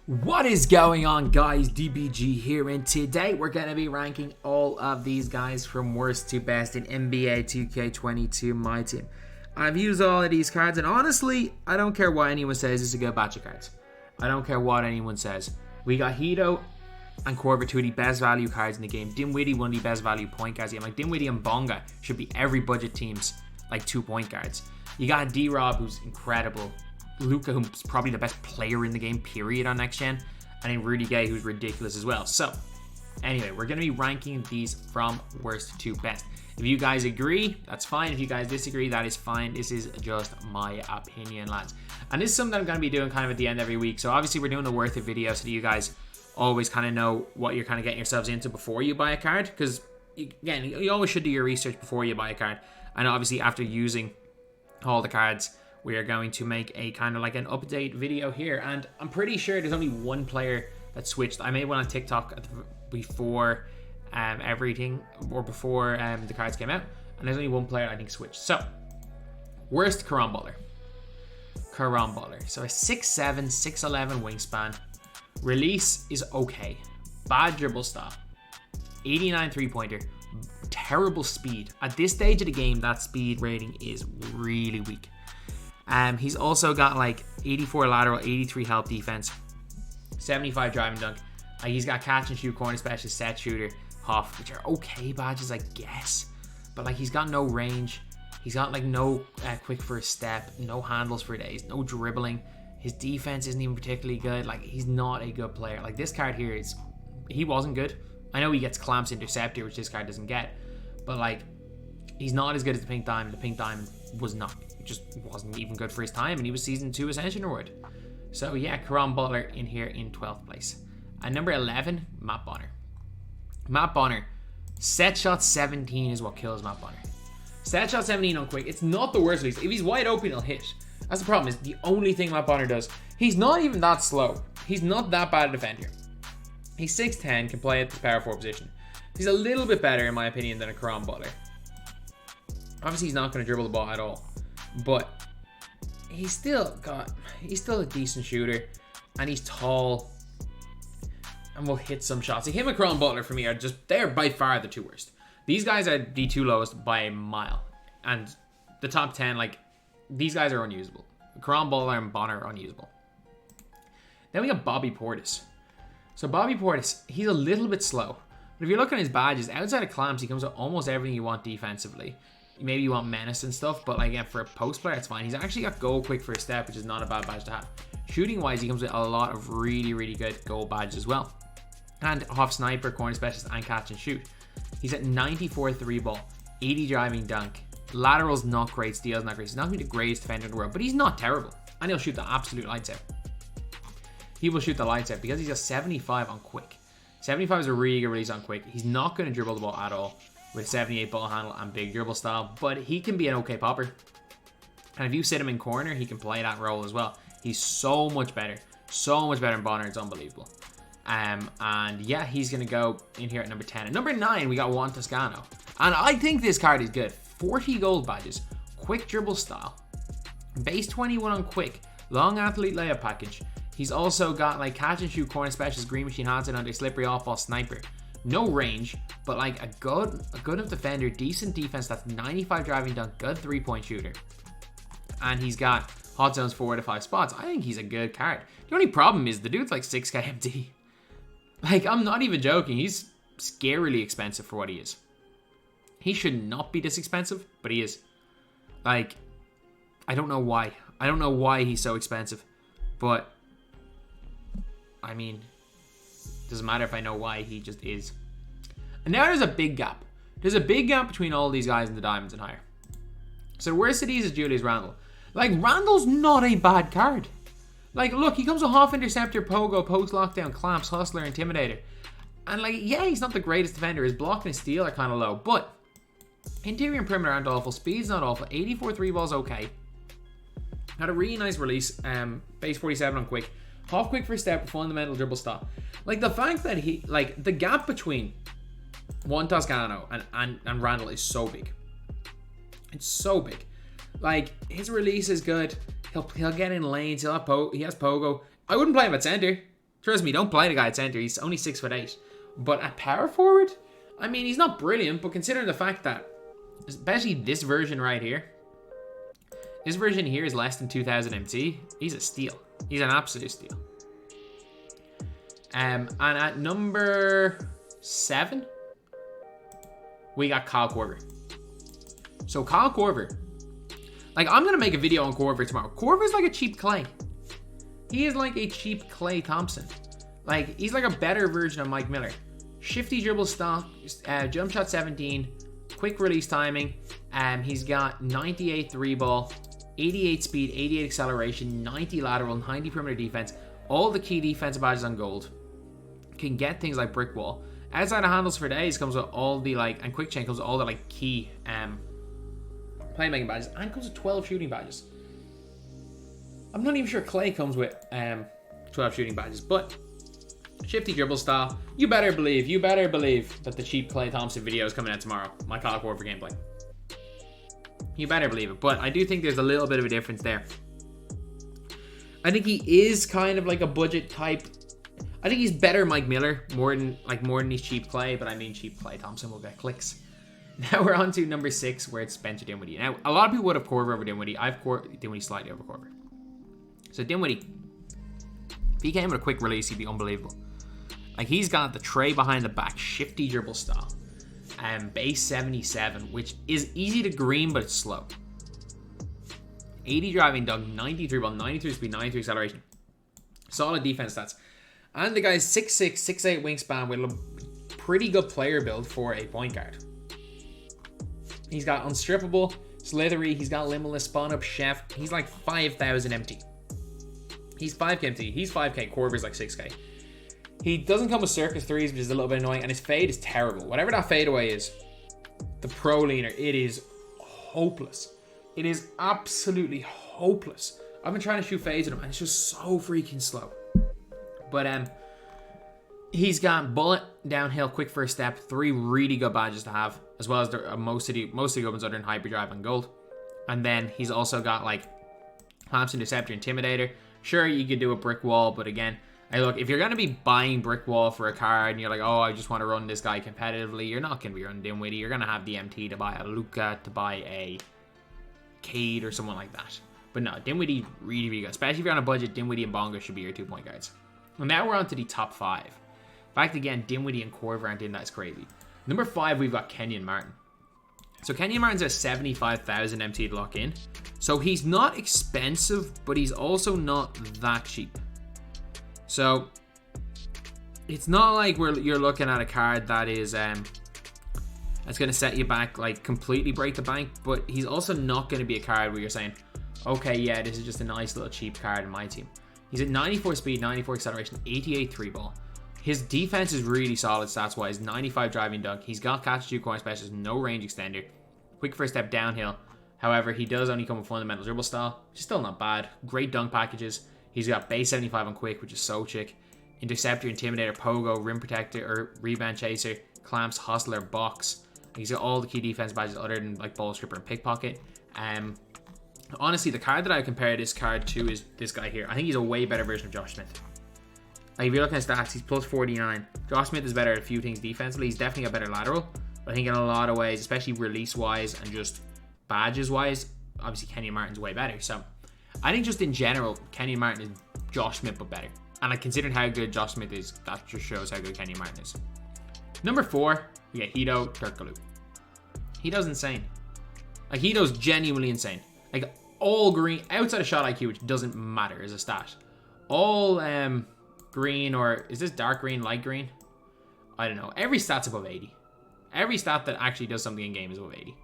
What is going on, guys? DBG here, and today we're going to be ranking all of these guys from worst to best in NBA 2K22 MyTEAM. I've used all of these cards, and honestly, I don't care what anyone says. It's a good batch of cards. I don't care what anyone says. We got Hedo and Korver, two of the best value cards in the game. Dinwiddie, one of the best value point guards. Like Dinwiddie and Bonga should be every budget team's like 2 point guards. You got D-Rob, who's incredible. Luka, who's probably the best player in the game, period, on next gen. And then Rudy Gay, who's ridiculous as well. So, anyway, we're going to be ranking these from worst to best. If you guys agree, that's fine. If you guys disagree, that is fine. This is just my opinion, lads. And this is something I'm going to be doing kind of at the end every week. So, obviously, we're doing the worth it video so that you guys always kind of know what you're kind of getting yourselves into before you buy a card. Because, again, you always should do your research before you buy a card. And obviously, after using all the cards, we are going to make a kind of like an update video here, and I'm pretty sure there's only one player that switched. I made one on TikTok before everything, or before the cards came out, and there's only one player I think switched. So, worst caron butler. Caron butler. So a 6'7", 6'11" wingspan. Release is okay. Bad dribble style. 89 3-pointer. Terrible speed. At this stage of the game, that speed rating is really weak. He's also got like 84 lateral, 83 help defense, 75 driving dunk. He's got catch and shoot, corner specialist, set shooter, Huff, which are okay badges, I guess. But like he's got no range. He's got like no quick first step, no handles for days, no dribbling. His defense isn't even particularly good. Like he's not a good player. Like this card here he wasn't good. I know he gets clamps interceptor, which this card doesn't get, but like he's not as good as the pink diamond. The pink diamond was not. Just wasn't even good for his time, and he was season 2 Ascension Award. So yeah, Caron Butler in here in 12th place. And number 11, Matt Bonner. Matt Bonner, set shot 17 is what kills Matt Bonner. Set shot 17 on quick. It's not the worst release. If he's wide open, he'll hit. That's the problem. Is the only thing Matt Bonner does. He's not even that slow. He's not that bad a defender. He's 6'10", can play at the power forward position. He's a little bit better, in my opinion, than a Caron Butler. Obviously, he's not going to dribble the ball at all. But he's still a decent shooter, and he's tall and will hit some shots. Like him and Caron Butler for me they're by far the two worst. These guys are the two lowest by a mile, and the top 10, like these guys are unusable. Caron Butler and Bonner are unusable. Then we got Bobby Portis. So Bobby Portis, he's a little bit slow, but if you look at his badges, outside of clamps, he comes with almost everything you want defensively. Maybe you want menace and stuff, but like for a post player, it's fine. He's actually got goal quick first step, which is not a bad badge to have. Shooting wise, he comes with a lot of really, really good goal badges as well. And Huff sniper, corner specialist, and catch and shoot. He's at 94 3-ball, 80 driving dunk. Lateral's not great, steal's not great. He's not going to be the greatest defender in the world, but he's not terrible. And he'll shoot the absolute lights out. He will shoot the lights out because he's got 75 on quick. 75 is a really good release on quick. He's not going to dribble the ball at all, with 78 ball handle and big dribble style, but he can be an okay popper. And if you sit him in corner, he can play that role as well. He's so much better than Bonner. It's unbelievable. And yeah, he's gonna go in here at number 10. At number 9, we got Juan Toscano, and I think this card is good. 40 gold badges, quick dribble style, base 21 on quick, long athlete layup package. He's also got like catch and shoot, corner specialist, green machine, hands and under, slippery off ball, sniper. No range, but like a good enough defender, decent defense. That's 95 driving dunk, good 3-point shooter. And he's got hot zones 4 to 5 spots. I think he's a good card. The only problem is the dude's like 6k MT. Like, I'm not even joking. He's scarily expensive for what he is. He should not be this expensive, but he is. Like, I don't know why. I don't know why he's so expensive. But, I mean, doesn't matter if I know why, he just is. And now there's a big gap. There's a big gap between all these guys in the diamonds and higher. So the worst of these is Julius Randle. Like, Randle's not a bad card. Like, look, he comes with half interceptor, pogo, post lockdown, clamps, hustler, intimidator. And like, yeah, he's not the greatest defender. His block and his steal are kind of low, but interior and perimeter aren't awful. Speed's not awful. 84 3-ball's okay. Had a really nice release. Base 47 on quick. Half quick first step, fundamental dribble stop. Like the fact that he, like the gap between Juan Toscano and Randle is so big. It's so big. Like his release is good. He'll get in lanes. He has pogo. I wouldn't play him at center. Trust me, don't play the guy at center. He's only 6'8". But at power forward, I mean, he's not brilliant, but considering the fact that, especially this version right here, this version here is less than 2000 MT, he's a steal. He's an absolute steal. And at number 7, we got Kyle Korver. So Kyle Korver, like, I'm going to make a video on Korver tomorrow. Korver's like a cheap Clay. He is like a cheap Clay Thompson. Like, he's like a better version of Mike Miller. Shifty dribble stop, jump shot 17, quick release timing. He's got 98 3 ball, 88 speed, 88 acceleration, 90 lateral, 90 perimeter defense. All the key defensive badges on gold. Can get things like brick wall. Outside of handles for days comes with all the, like, and quick chain comes with all the, like, key playmaking badges, and comes with 12 shooting badges. I'm not even sure Clay comes with 12 shooting badges, but shifty dribble style. You better believe that the cheap Clay Thompson video is coming out tomorrow. My Kyle Korver gameplay. You better believe it. But I do think there's a little bit of a difference there. I think he is kind of like a budget type. I think he's better Mike Miller, more than he's cheap Clay, but I mean cheap Clay Thompson will get clicks. Now we're on to number 6, where it's Spencer Dinwiddie. Now, a lot of people would have Korver over Dinwiddie. I've Dinwiddie slightly over Korver. So Dinwiddie, if he came with a quick release, he'd be unbelievable. Like, he's got the tray behind the back, shifty dribble style, and base 77, which is easy to green, but it's slow. 80 driving dunk, 93 ball, 93 speed, 93 acceleration. Solid defense stats. And the guy's 6'6", 6'8" wingspan with a pretty good player build for a point guard. He's got unstrippable, slithery, he's got limitless, spawn up, chef. He's like 5,000 MT. He's 5k MT, he's 5k, Korver's like 6k. He doesn't come with circus threes, which is a little bit annoying, and his fade is terrible. Whatever that fadeaway is, the pro leaner, it is hopeless. It is absolutely hopeless. I've been trying to shoot fades with him, and it's just so freaking slow. But he's got bullet, downhill, quick first step, 3 really good badges to have, as well as most of the good ones are in hyperdrive and gold. And then he's also got like Clamps, Interceptor, Intimidator. Sure, you could do a brick wall, but again, hey, look, if you're going to be buying brick wall for a card and you're like, oh, I just want to run this guy competitively, you're not going to be running Dinwiddie. You're going to have the MT to buy a Luka, to buy a Cade or someone like that. But no, Dinwiddie really, really good. Especially if you're on a budget, Dinwiddie and Bonga should be your 2-point guards. And now we're on to the top 5. In fact, again, Dinwiddie and Korver aren't in that as crazy. Number 5, we've got Kenyan Martin. So Kenyan Martin's at 75,000 MT to lock in. So he's not expensive, but he's also not that cheap. So it's not like you're looking at a card that is that's going to set you back, like completely break the bank, but he's also not going to be a card where you're saying, okay, yeah, this is just a nice little cheap card in my team. He's at 94 speed, 94 acceleration, 88 3 ball. His defense is really solid stats wise, 95 driving dunk. He's got catch shoot corner specialist, no range extender, quick first step downhill. However, he does only come with fundamental dribble style, which is still not bad. Great dunk packages. He's got base 75 on quick, which is so chic. Interceptor, Intimidator, Pogo, Rim Protector, or Rebound Chaser, Clamps, Hustler, Box. He's got all the key defense badges other than like Ball Stripper and Pickpocket. Honestly, the card that I compare this card to is this guy here. I think he's a way better version of Josh Smith. Like, if you're looking at stats, he's plus 49. Josh Smith is better at a few things defensively. He's definitely a better lateral. But I think in a lot of ways, especially release-wise and just badges-wise, obviously Kenyan Martin's way better. So I think just in general, Kenyan Martin is Josh Smith but better. And considering how good Josh Smith is, that just shows how good Kenyan Martin is. Number 4, we get Yejito Turcolu. Hedo's insane. Like, Hedo's genuinely insane. Like, all green, outside of shot IQ, which doesn't matter as a stat. All green, or is this dark green, light green? I don't know. Every stat's above 80. Every stat that actually does something in game is above 80.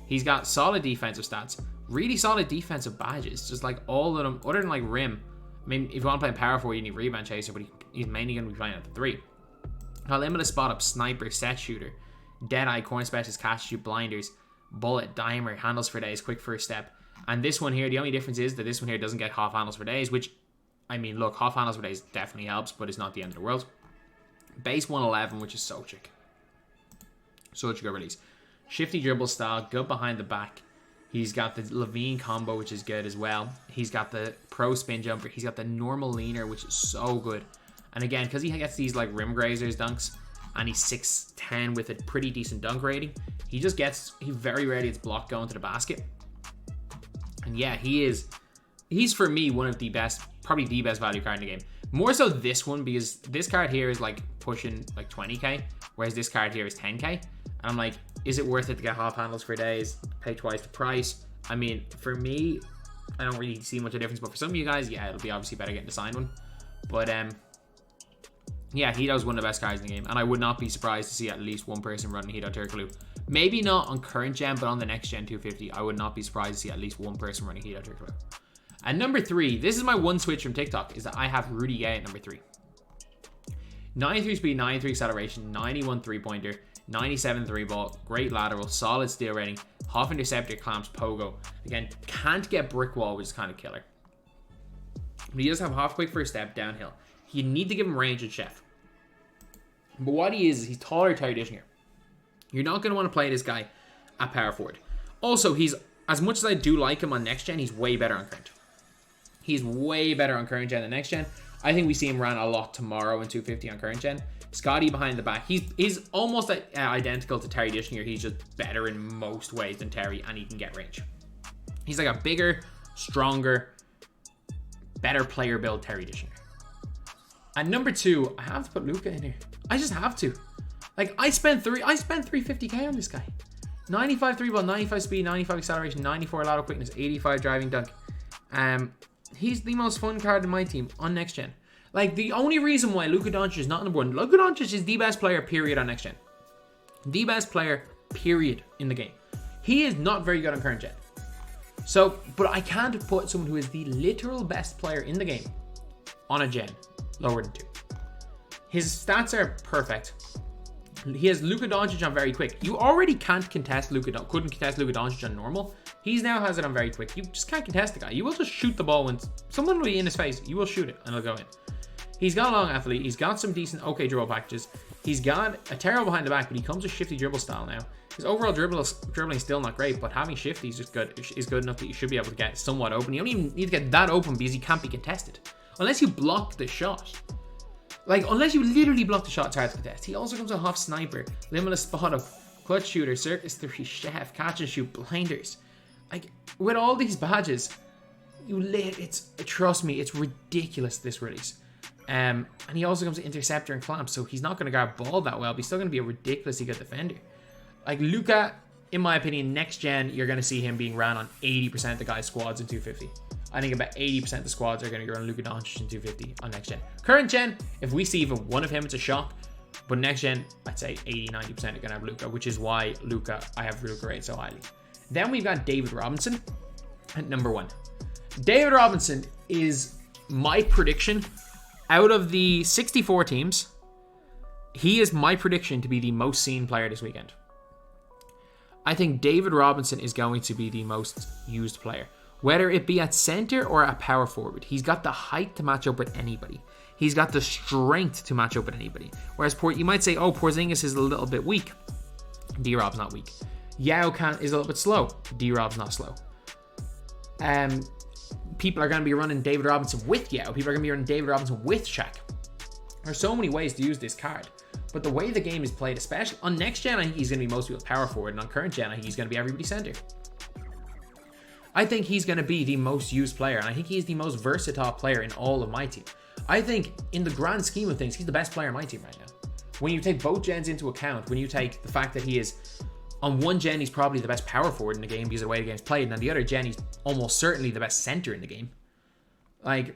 He's got solid defensive stats, really solid defensive badges, just like all of them, other than like rim. I mean, if you want to play power forward, you need rebound chaser, but he's mainly going to be playing at the 3. Got limitless spot up, sniper, set shooter, dead eye, corner specialist, catch shoot, blinders, bullet, dimer, handles for days, quick first step. And this one here, the only difference is that this one here doesn't get half handles for days, which, I mean, look, half handles for days definitely helps, but it's not the end of the world. Base 111, which is so chic. Such a good release. Shifty dribble style, good behind the back. He's got the Levine combo, which is good as well. He's got the pro spin jumper. He's got the normal leaner, which is so good. And again, because he gets these like rim grazers dunks, and he's 6'10 with a pretty decent dunk rating, he very rarely gets blocked going to the basket. And yeah, he's for me one of the best, probably the best value card in the game. More so this one, because this card here is like pushing like 20k, whereas this card here is 10k. And I'm like, is it worth it to get half handles for days, pay twice the price? I mean, for me, I don't really see much of a difference, but for some of you guys, yeah, it'll be obviously better getting the signed one. But yeah, Hedo's one of the best cards in the game, and I would not be surprised to see at least one person running Yejito Turcolu. Maybe not on current gen, but on the next gen 250, I would not be surprised to see at least one person running Yejito Turcolu. And number 3, this is my one switch from TikTok, is that I have Rudy Gay at number 3. 93 speed, 93 acceleration, 91 three-pointer, 97 three-ball, great lateral, solid steal rating, half interceptor, clamps, pogo. Again, can't get brick wall, which is kind of killer. But he does have half quick first step downhill. You need to give him range and chef. But what he is he's taller Terry Dishner. You're not going to want to play this guy at power forward. Also, he's, as much as I do like him on next gen, he's way better on current. He's way better on current gen than next gen. I think we see him run a lot tomorrow in 250 on current gen. Scotty behind the back. He's almost identical to Terry Dishner. He's just better in most ways than Terry, and he can get range. He's like a bigger, stronger, better player build Terry Dishner. At number 2, I have to put Luka in here. I just have to. Like, I spent 350k on this guy. 95 3-ball, 95 speed, 95 acceleration, 94 lateral quickness, 85 driving dunk. He's the most fun card in my team on next gen. Like, the only reason why Luka Doncic is not number 1, Luka Doncic is the best player, period, on next gen. The best player, period, in the game. He is not very good on current gen. So, but I can't put someone who is the literal best player in the game on a gen lower than 2. His stats are perfect. He has Luka Doncic on very quick. You already couldn't contest Luka Doncic on normal. He now has it on very quick. You just can't contest the guy. You will just shoot the ball when someone will be in his face. You will shoot it and it'll go in. He's got a long athlete. He's got some decent okay dribble packages. He's got a terrible behind the back, but he comes with shifty dribble style now. His overall dribbling is still not great, but having shifty is good enough that you should be able to get somewhat open. You don't even need to get that open because he can't be contested. Unless you block the shot. Like, unless you literally block the shot, it's hard to contest. He also comes with half sniper, limitless spot up, clutch shooter, circus 3, chef, catch and shoot, blinders. Like, with all these badges, trust me, it's ridiculous, this release. And he also comes with interceptor and clamp, so he's not going to guard ball that well, but he's still going to be a ridiculously good defender. Like, Luka, in my opinion, next gen, you're going to see him being ran on 80% of the guys' squads in 250. I think about 80% of the squads are going to go on Luka Doncic in 250 on next gen. Current gen, if we see even one of him, it's a shock. But next gen, I'd say 80-90% are going to have Luka, which is why I have Luka rated so highly. Then we've got David Robinson at number 1. David Robinson is my prediction. Out of the 64 teams, he is my prediction to be the most seen player this weekend. I think David Robinson is going to be the most used player. Whether it be at center or at power forward, he's got the height to match up with anybody. He's got the strength to match up with anybody. Whereas you might say, oh, Porzingis is a little bit weak. D-Rob's not weak. Yao is a little bit slow. D-Rob's not slow. People are going to be running David Robinson with Yao. People are going to be running David Robinson with Shaq. There's so many ways to use this card. But the way the game is played, especially on next gen, I think he's going to be most people's power forward. And on current gen, I think he's going to be everybody's center. I think he's going to be the most used player, and I think he's the most versatile player in all of my team. I think, in the grand scheme of things, he's the best player in my team right now. When you take both gens into account, when you take the fact that he is, on one gen, he's probably the best power forward in the game because of the way the game's played, and on the other gen, he's almost certainly the best center in the game. Like,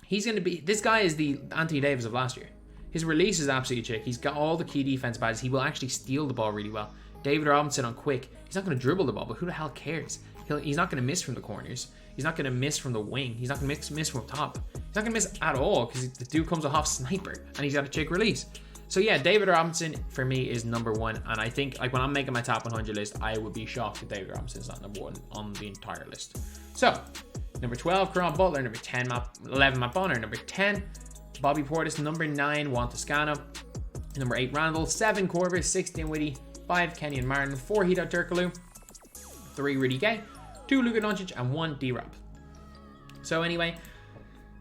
he's going to be, this guy is the Anthony Davis of last year. His release is absolutely chick. He's got all the key defense badges. He will actually steal the ball really well. David Robinson on quick. He's not going to dribble the ball, but who the hell cares? He's not going to miss from the corners. He's not going to miss from the wing. He's not going to miss from top. He's not going to miss at all because the dude comes a half sniper and he's got a chick release. So yeah, David Robinson for me is number 1. And I think like when I'm making my top 100 list, I would be shocked if David Robinson is not number 1 on the entire list. So number 12, Caron Butler. Number 11, Matt Bonner. Number 10, Bobby Portis. Number 9, Juan Toscano. Number 8, Randle. 7, Korver. 6, Dinwiddie. 5, Kenyan Martin. 4, Yejito Turcolu. 3, Rudy Gay. 2, Luka Doncic. And 1, D-Rob. So anyway,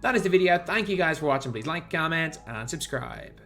that is the video. Thank you guys for watching. Please like, comment, and subscribe.